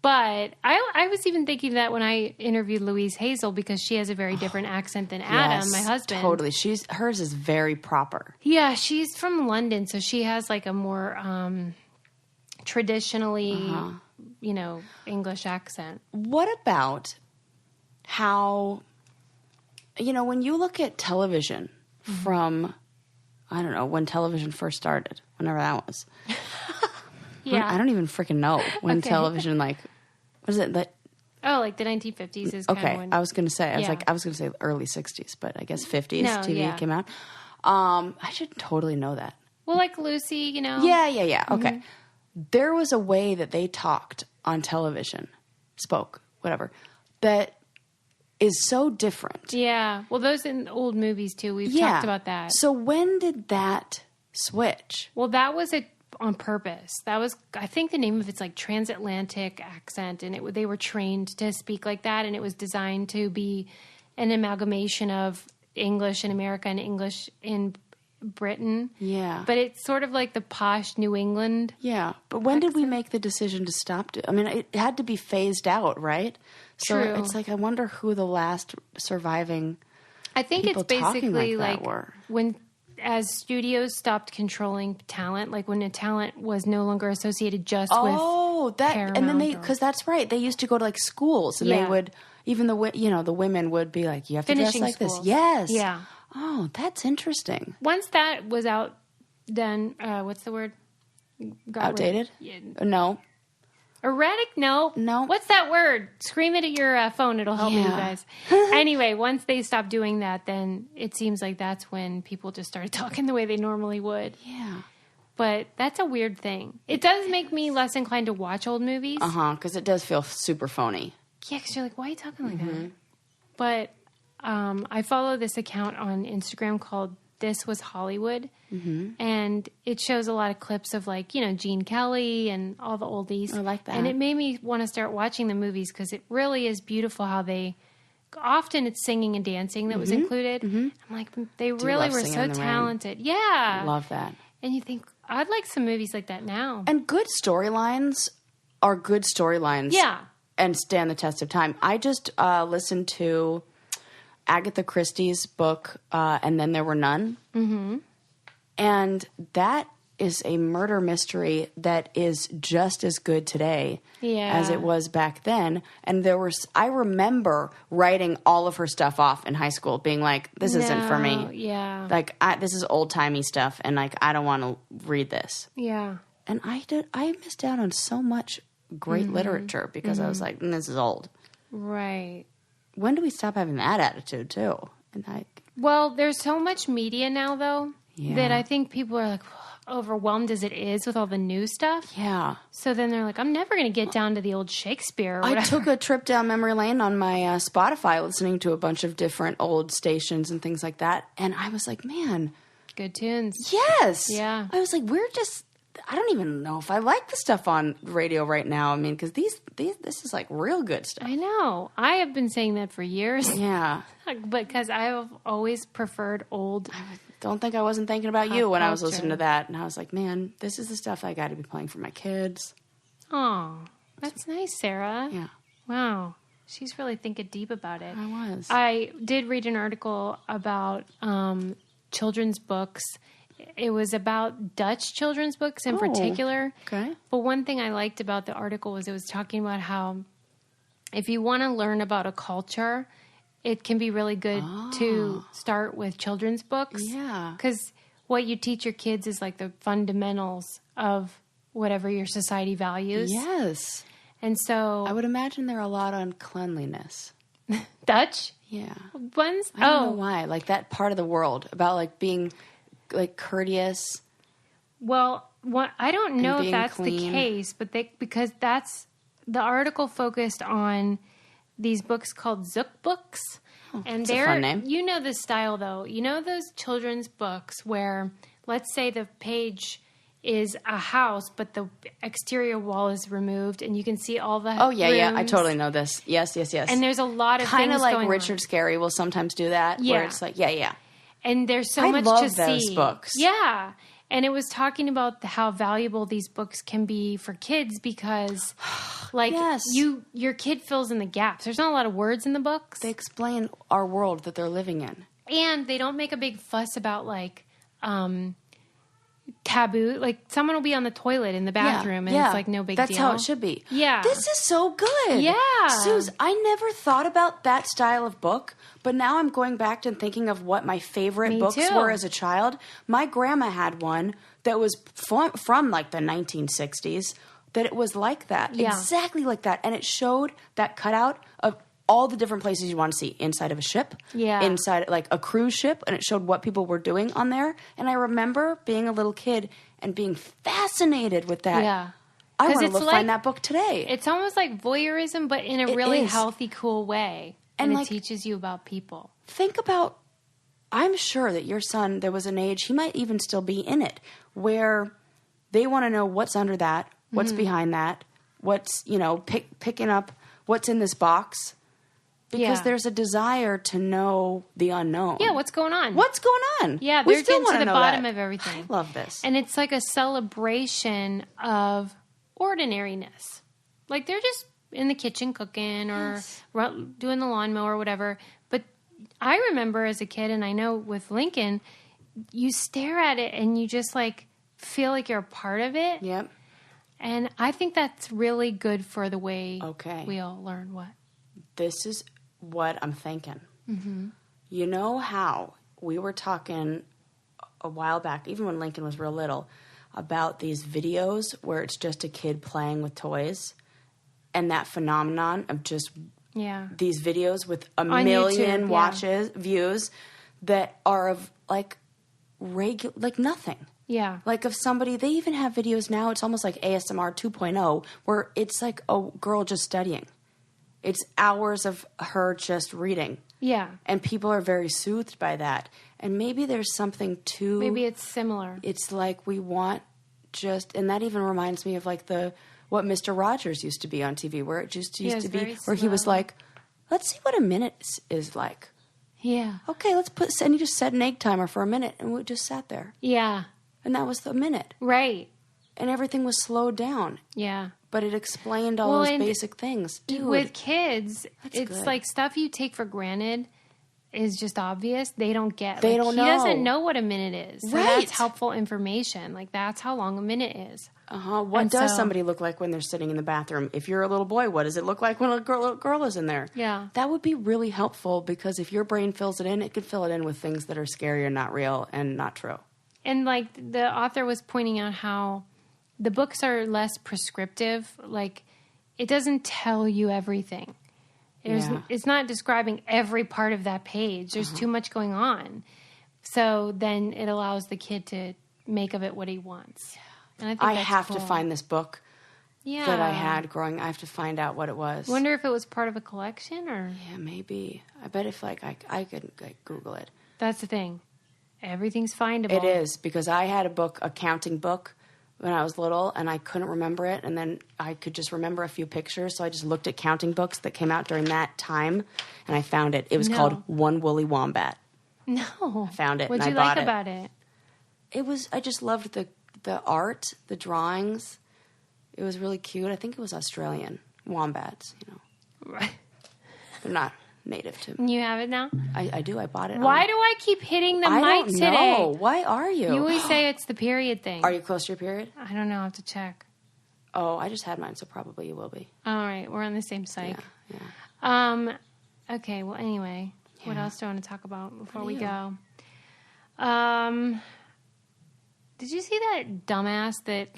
But I was even thinking that when I interviewed Louise Hazel, because she has a very different accent than Adam, my husband. Totally. Hers is very proper. Yeah, she's from London, so she has like a more traditionally, English accent. What about how, when you look at television from, I don't know, when television first started, whenever that was. Yeah. I don't even freaking know when television, what is it? Like the 1950s is kind of when... I was going to say, I was going to say early 60s, but I guess 50s TV came out. I should totally know that. Well, like Lucy, Yeah. Okay. There was a way that they talked on television, spoke, whatever, that is so different. Yeah. Well, those in old movies too. We've talked about that. So when did that switch? Well, that was on purpose. That was, I think the name of it's like transatlantic accent, and they were trained to speak like that, and it was designed to be an amalgamation of English in America and English in Britain. Yeah. But it's sort of like the posh New England. Yeah. But when did we make the decision to stop it? I mean, it had to be phased out, right? So True. It's like, I wonder who the last surviving I think people it's basically like like were. as studios stopped controlling talent, like when a talent was no longer associated just with and then because that's right, they used to go to like schools, and they would, even the women would be like, you have to dress like schools. this. Yes. Yeah. Oh, that's interesting. Once that was out, then what's the word? Outdated? No. Erratic? No. No. What's that word? Scream it at your phone. It'll help me, you guys. Anyway, once they stopped doing that, then it seems like that's when people just started talking the way they normally would. Yeah. But that's a weird thing. It does make me less inclined to watch old movies. Because it does feel super phony. Yeah, because you're like, why are you talking like that? But I follow this account on Instagram called This Was Hollywood. And it shows a lot of clips of Gene Kelly and all the oldies. I like that. And it made me want to start watching the movies because it really is beautiful how often it's singing and dancing that was included. I'm like, they really were so talented. Yeah. Love that. And you think, I'd like some movies like that now. And good storylines are good storylines. Yeah. And stand the test of time. I just listened to Agatha Christie's book, And Then There Were None. Mm-hmm. And that is a murder mystery that is just as good today as it was back then. And I remember writing all of her stuff off in high school, being like, this isn't for me. Yeah. Like, this is old-timey stuff, and I don't want to read this. Yeah. And I missed out on so much great literature because I was like, this is old. Right. When do we stop having that attitude too? And well, there's so much media now, though, that I think people are like overwhelmed as it is with all the new stuff. Yeah. So then they're like, I'm never going to get down to the old Shakespeare or whatever. I took a trip down memory lane on my Spotify, listening to a bunch of different old stations and things like that, and I was like, man, good tunes. Yes. Yeah. I was like, I don't even know if I like the stuff on radio right now. I mean, because this is like real good stuff. I know. I have been saying that for years. Yeah. Because I have always preferred old. I don't think I wasn't thinking about you when I was listening to that. And I was like, man, this is the stuff I got to be playing for my kids. Oh, that's nice, Sarah. Yeah. Wow. She's really thinking deep about it. I was. I did read an article about children's books. It was about Dutch children's books in particular. Okay. But one thing I liked about the article was it was talking about how if you want to learn about a culture, it can be really good to start with children's books. Yeah. Because what you teach your kids is like the fundamentals of whatever your society values. Yes. And so I would imagine there are a lot on cleanliness. Dutch? Yeah. Ones? I don't know why. Like that part of the world about like being like courteous. Well, I don't know if that's clean. the case, but because that's the article focused on these books called Zook books. Oh, and that's a fun name. You know this style though. You know those children's books where let's say the page is a house, but the exterior wall is removed, and you can see all the Oh, yeah, yeah. I rooms. totally know this. Yes. And there's a lot of kind of things like going Richard on. Scarry will sometimes do that. Yeah. Where it's like, yeah. And there's so I much love to those see. books. Yeah. And it was talking about how valuable these books can be for kids because, like, Yes. your kid fills in the gaps. There's not a lot of words in the books. They explain our world that they're living in. And they don't make a big fuss about, like, taboo. Like, someone will be on the toilet in the bathroom, and it's, like, no big deal. That's how it should be. Yeah. This is so good. Yeah. Suze, I never thought about that style of book, but now I'm going back and thinking of what my favorite Me books too. were as a child. My grandma had one that was from like the 1960s, that it was like that. Yeah. Exactly like that. And it showed that cutout of all the different places you want to see. Inside of a ship. Yeah. Inside like a cruise ship. And it showed what people were doing on there. And I remember being a little kid and being fascinated with that. Yeah. I 'Cause want it's to like- find that book today. It's almost like voyeurism, but in a really is. healthy, cool way. And, And it like- teaches you about people. Think about, I'm sure that your son, there was an age, he might even still be in it, where they want to know what's under that, what's behind that, what's, picking up what's in this box. Because Yeah. there's a desire to know the unknown. Yeah, what's going on? What's going on? Yeah, We they're still getting to wanna the know bottom that. of everything. I love this. And it's like a celebration of ordinariness. Like they're just in the kitchen cooking or doing the lawnmower or whatever. But I remember as a kid, and I know with Lincoln, you stare at it and you just like feel like you're a part of it. Yep. And I think that's really good for the way Okay. we all learn what. This is what I'm thinking. Mm-hmm. You know how we were talking a while back, even when Lincoln was real little, about these videos where it's just a kid playing with toys, and that phenomenon of just Yeah. these videos with a On million YouTube, yeah. views that are of like nothing. Yeah. Like of somebody, they even have videos now, it's almost like ASMR 2.0, where it's like a girl just studying. It's hours of her just reading. Yeah. And people are very soothed by that. And maybe there's something to... Maybe it's similar. It's like we want just... And that even reminds me of like what Mr. Rogers used to be on TV, where it just used it's to be... very Where he was slow. like, let's see what a minute is like. Yeah. Okay, and he just set an egg timer for a minute, and we just sat there. Yeah. And that was the minute. Right. And everything was slowed down. Yeah. But it explained all those and basic things. Dude, with kids, That's it's good. like stuff you take for granted is just obvious. They don't get. They like, don't He doesn't know. know what a minute is. So Right. that's helpful information. Like that's how long a minute is. What And does so- somebody look like when they're sitting in the bathroom? If you're a little boy, what does it look like when a little girl is in there? Yeah. That would be really helpful because if your brain fills it in, it could fill it in with things that are scary or not real and not true. And like the author was pointing out how the books are less prescriptive. Like it doesn't tell you everything. Yeah. It's not describing every part of that page. There's too much going on. So then it allows the kid to make of it what he wants. And I think I that's have cool. to find this book Yeah. that I had growing. I have to find out what it was. Wonder if it was part of a collection or Yeah, maybe. I bet if I could Google it. that's the thing. Everything's findable. It is because I had a counting book when I was little, and I couldn't remember it, and then I could just remember a few pictures, so I just looked at counting books that came out during that time, and I found it. It was No. called One Woolly Wombat. No. I found it, What'd and you I like bought it. about it? It was. I just loved the art, the drawings. It was really cute. I think it was Australian wombats. Right. They're not native to. You have it now? I do. I bought it. Why do I keep hitting the I mic don't today? know. Why are you? You always say it's the period thing. Are you close to your period? I don't know. I have to check. Oh, I just had mine, so probably you will be. All right. We're on the same psych. Yeah. Okay. Well, anyway, what Yeah. else do I want to talk about before we you? go? Did you see that dumbass that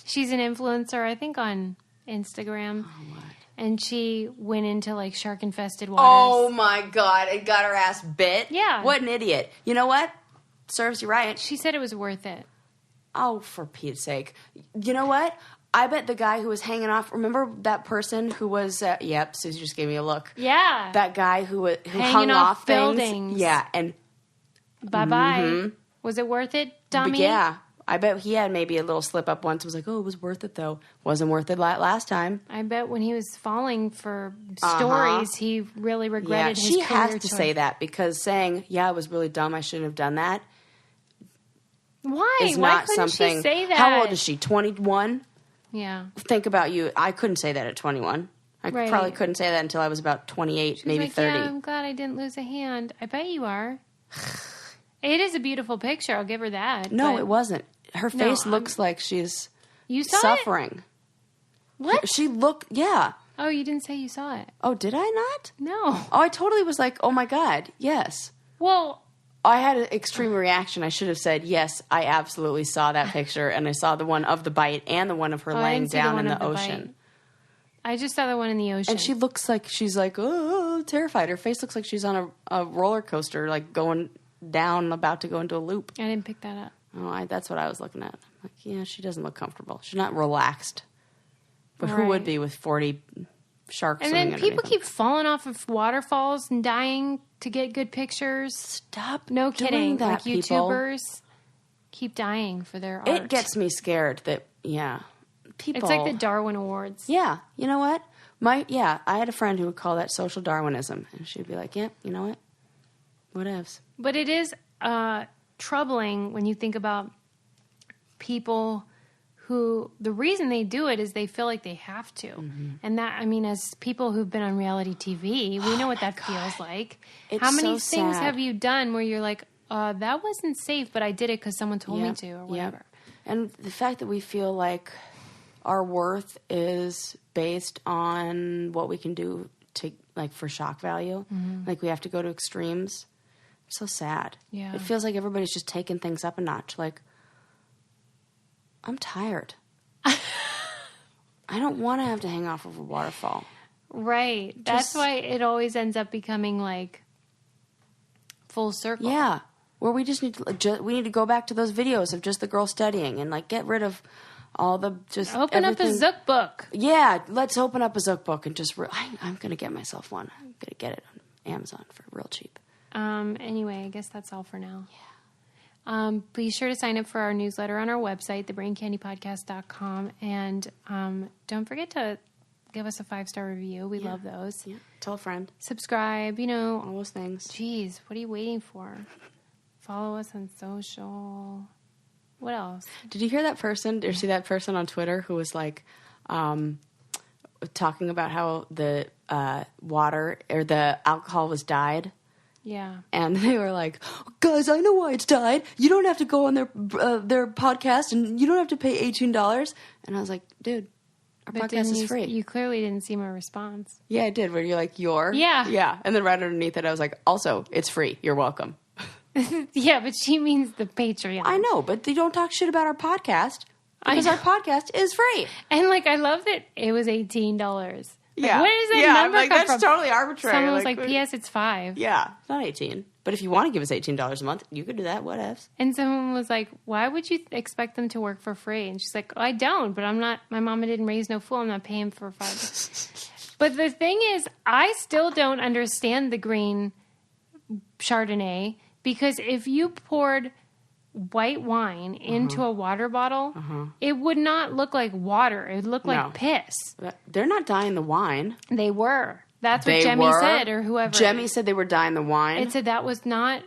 she's an influencer, I think on Instagram, What? and she went into like shark infested Oh waters. my God, it got her ass bit. Yeah. What an idiot. You know what? Serves you right. She said it was worth it. Oh, for Pete's sake. You know what? I bet the guy who was hanging off, remember that person who was, yep, Susie just gave me a look. Yeah. That guy who Hanging hung off off buildings. things. Yeah, and Bye bye. Was it worth it, dummy? But yeah. I bet he had maybe a little slip up once. Was like, oh, it was worth it though. Wasn't worth it last time. I bet when he was falling for stories, he really regretted his she career has to choice. say that because saying, yeah, it was really dumb. I shouldn't have done that. Why? Is Why not couldn't something. she say that? How old is she? 21? Yeah. Think about you. I couldn't say that at 21. I Right. probably couldn't say that until I was about 28, maybe like, 30. Yeah, I'm glad I didn't lose a hand. I bet you are. It is a beautiful picture. I'll give her that. No, but it wasn't. Her No, face looks like she's You saw suffering. it? What? She looked, yeah. Oh, you didn't say you saw it. Oh, did I not? No. Oh, I totally was like, oh my God, yes. Well, I had an extreme reaction. I should have said, yes, I absolutely saw that picture. And I saw the one of the bite and the one of her I laying didn't see the down one in of the the ocean. bite. I just saw the one in the ocean. And she looks like she's like, oh, terrified. Her face looks like she's on a roller coaster, like going down, about to go into a loop. I didn't pick that up. Oh, that's what I was looking at. I'm like, yeah, she doesn't look comfortable. She's not relaxed. But who Right. would be with 40 sharks And swimming then people underneath keep falling off of waterfalls and dying to get good pictures. Stop No doing kidding. that, Like people. YouTubers keep dying for their art. It gets me scared that, yeah, people. It's like the Darwin Awards. Yeah, you know what? I had a friend who would call that social Darwinism. And she'd be like, yeah, you know what? Whatevs. But it is troubling when you think about people who the reason they do it is they feel like they have to. Mm-hmm. And that, I mean, as people who've been on reality TV, we know what that feels like. It's How many so things sad. have you done where you're like, that wasn't safe, but I did it because someone told me to or whatever. And the fact that we feel like our worth is based on what we can do to, like, for shock value. Like, we have to go to extremes. So sad. Yeah. It feels like everybody's just taking things up a notch. Like, I'm tired. I don't want to have to hang off of a waterfall. Right. That's why it always ends up becoming like full circle. Yeah. Where we just need to we need to go back to those videos of just the girl studying and like get rid of all the just Open up a everything. Zook book. Yeah, let's open up a Zook book and just I'm going to get myself one. I'm going to get it on Amazon for real cheap. Anyway, I guess that's all for now. Be sure to sign up for our newsletter on our website, thebraincandypodcast.com. And don't forget to give us a 5-star review. We love those. Yeah. Tell a friend. Subscribe, all those things. Geez, what are you waiting for? Follow us on social. What else? Did you hear that person or see that person on Twitter who was like talking about how the water or the alcohol was dyed? Yeah. And they were like, guys, I know why it's dyed. You don't have to go on their podcast and you don't have to pay $18. And I was like, dude, our podcast is free. You clearly didn't see my response. Yeah, I did. Where you're like, Yeah. Yeah. And then right underneath it, I was like, also, it's free. You're welcome. Yeah, but she means the Patreon. I know, but they don't talk shit about our podcast because our podcast is free. And I love that it was $18. Yeah. Where does that number come that's from? totally arbitrary. Someone was like, P.S. it's $5. Yeah, it's not 18. But if you want to give us $18 a month, you could do that. Whatevs. And someone was like, why would you expect them to work for free? And she's like, I don't, but I'm not, my mama didn't raise no fool. I'm not paying for $5. But the thing is, I still don't understand the green Chardonnay because if you poured white wine into a water bottle, it would not look like water. It would look like piss. They're not dyeing the wine. They were. That's what Jemmy said, or whoever. Jemmy said they were dyeing the wine. It said that was not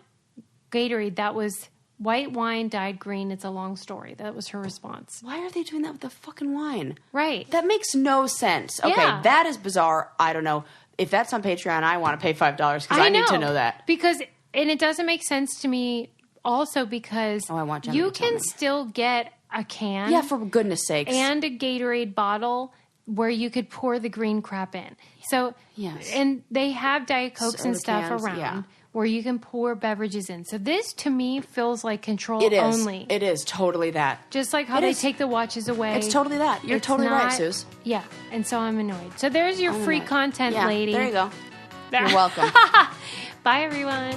Gatorade. That was white wine dyed green. It's a long story. That was her response. Why are they doing that with the fucking wine? Right. That makes no sense. Okay, that is bizarre. I don't know. If that's on Patreon, I want to pay $5 because I need to know that. Because, and it doesn't make sense to me also because I want Jemmy you to tell can me. still get a can. Yeah, for goodness sakes. And a Gatorade bottle where you could pour the green crap in. So, yes. And they have Diet Cokes and stuff cans, around where you can pour beverages in. So this, to me, feels like control It is. only. It is totally that. Just like how It they is. take the watches away. It's totally that. You're It's totally right, not- Suze. Yeah, and so I'm annoyed. So there's your free content, Yeah, lady. there you go. You're welcome. Bye, everyone.